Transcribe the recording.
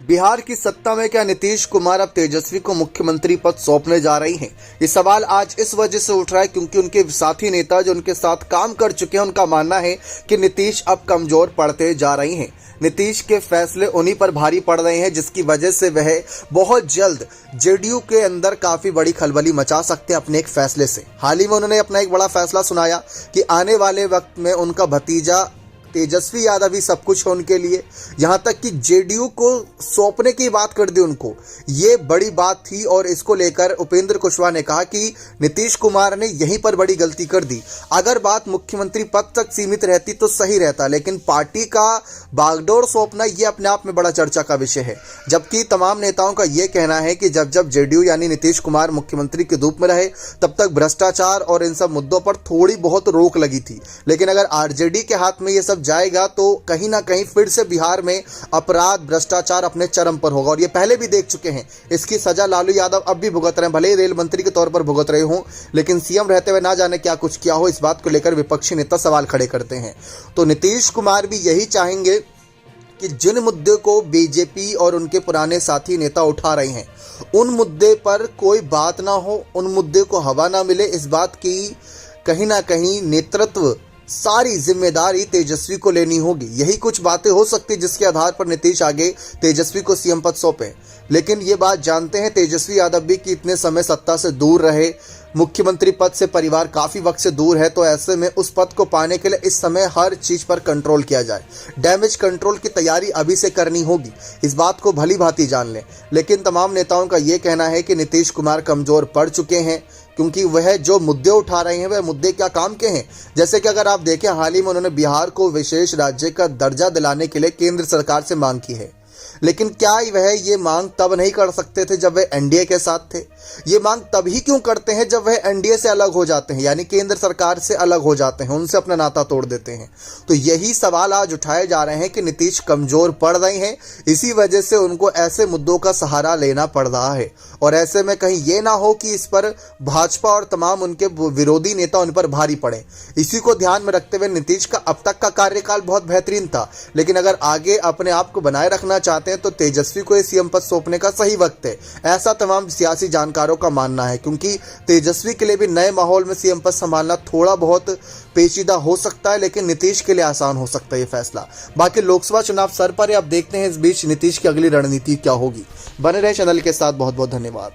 बिहार की सत्ता में क्या नीतीश कुमार अब तेजस्वी को मुख्यमंत्री पद सौंपने जा रही हैं? ये सवाल आज इस वजह से उठ रहा है क्योंकि उनके साथी नेता जो उनके साथ काम कर चुके हैं उनका मानना है कि नीतीश अब कमजोर पड़ते जा रही हैं। नीतीश के फैसले उन्हीं पर भारी पड़ रहे हैं जिसकी वजह से वह बहुत जल्द जेडीयू के अंदर काफी बड़ी खलबली मचा सकते हैं अपने एक फैसले से। हाल ही में उन्होंने अपना एक बड़ा फैसला सुनाया कि आने वाले वक्त में उनका भतीजा तेजस्वी यादव ही सब कुछ है उनके लिए, यहां तक कि जेडीयू को सौंपने की बात कर दी उनको। ये बड़ी बात थी और इसको लेकर उपेंद्र कुशवाहा ने कहा कि नीतीश कुमार ने यहीं पर बड़ी गलती कर दी। अगर बात मुख्यमंत्री पद तक सीमित रहती तो सही रहता, लेकिन पार्टी का बागडोर सौंपना ये अपने आप में बड़ा चर्चा का विषय है। जबकि तमाम नेताओं का ये कहना है कि जब जब जेडीयू यानी नीतीश कुमार मुख्यमंत्री के रूप में रहे तब तक भ्रष्टाचार और इन सब मुद्दों पर थोड़ी बहुत रोक लगी थी, लेकिन अगर आरजेडी के हाथ में ये सब जाएगा तो कहीं ना कहीं फिर से बिहार में अपराध भ्रष्टाचार अपने चरम पर होगा। और ये पहले भी देख चुके हैं, इसकी सजा लालू यादव अब भी भुगत रहे हैं। भले ही रेल मंत्री के तौर पर भुगत रहे हों, लेकिन सीएम रहते हुए ना जाने क्या कुछ किया हो, इस बात को लेकर विपक्षी नेता सवाल खड़े करते हैं। तो नीतीश कुमार भी यही चाहेंगे कि जिन मुद्दे को बीजेपी और उनके पुराने साथी नेता उठा रहे हैं उन मुद्दे पर कोई बात ना हो, उन मुद्दे को हवा ना मिले, इस बात की कहीं ना कहीं नेतृत्व सारी जिम्मेदारी तेजस्वी को लेनी होगी। यही कुछ बातें हो सकती जिसके आधार पर नीतीश आगे तेजस्वी को सीएम पद सौंपे। लेकिन ये बात जानते हैं तेजस्वी यादव भी कि इतने समय सत्ता से दूर रहे, मुख्यमंत्री पद से परिवार काफी वक्त से दूर है, तो ऐसे में उस पद को पाने के लिए इस समय हर चीज पर कंट्रोल किया जाए। डैमेज कंट्रोल की तैयारी अभी से करनी होगी, इस बात को भली भांति जान लें। लेकिन तमाम नेताओं का ये कहना है कि नीतीश कुमार कमजोर पड़ चुके हैं क्योंकि वह जो मुद्दे उठा रहे हैं वह मुद्दे क्या काम के हैं। जैसे कि अगर आप देखें, हाल ही में उन्होंने बिहार को विशेष राज्य का दर्जा दिलाने के लिए केंद्र सरकार से मांग की है, लेकिन क्या वह ये मांग तब नहीं कर सकते थे जब वह एनडीए के साथ थे? ये मांग तभी क्यों करते हैं जब वह एनडीए से अलग हो जाते हैं, यानी केंद्र सरकार से अलग हो जाते हैं, उनसे अपना नाता तोड़ देते हैं? तो यही सवाल आज उठाए जा रहे हैं कि नीतीश कमजोर पड़ रहे हैं, इसी वजह से उनको ऐसे मुद्दों का सहारा लेना पड़ रहा है। और ऐसे में कहीं ये ना हो कि इस पर भाजपा और तमाम उनके विरोधी नेता उन पर भारी पड़े। इसी को ध्यान में रखते हुए नीतीश का अब तक का कार्यकाल बहुत बेहतरीन था, लेकिन अगर आगे अपने आप को बनाए रखना चाहते हैं तो तेजस्वी को सीएम पद सौंपने का सही वक्त है, ऐसा तमाम सियासी जानकारों का मानना है। क्योंकि तेजस्वी के लिए भी नए माहौल में सीएम पद संभालना थोड़ा बहुत पेचीदा हो सकता है, लेकिन नीतीश के लिए आसान हो सकता है ये फैसला। बाकी लोकसभा चुनाव सर पर है, अब देखते हैं इस बीच नीतीश की अगली रणनीति क्या होगी। बने रहे चैनल के साथ, बहुत बहुत धन्यवाद।